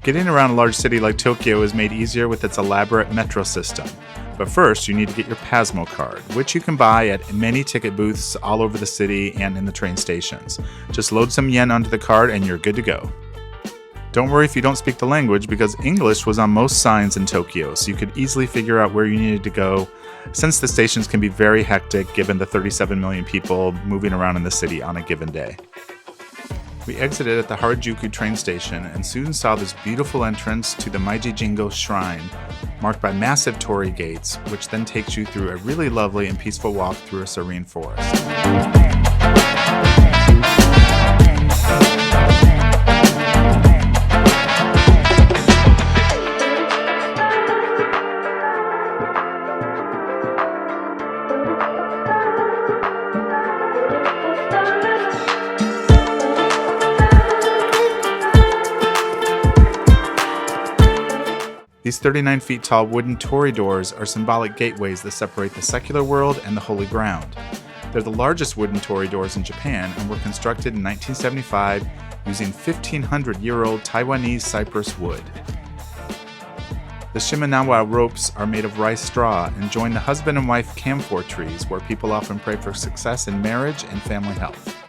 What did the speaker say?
Getting around a large city like Tokyo is made easier with its elaborate metro system. But first, you need to get your PASMO card, which you can buy at many ticket booths all over the city and in the train stations. Just load some yen onto the card and you're good to go. Don't worry if you don't speak the language, because English was on most signs in Tokyo, so you could easily figure out where you needed to go, since the stations can be very hectic given the 37 million people moving around in the city on a given day. We exited at the Harajuku train station and soon saw this beautiful entrance to the Meiji Jingu Shrine, marked by massive torii gates, which then takes you through a really lovely and peaceful walk through a serene forest. These 39 feet tall wooden torii doors are symbolic gateways that separate the secular world and the holy ground. They're the largest wooden torii doors in Japan and were constructed in 1975 using 1,500-year-old Taiwanese cypress wood. The Shimenawa ropes are made of rice straw and join the husband and wife camphor trees, where people often pray for success in marriage and family health.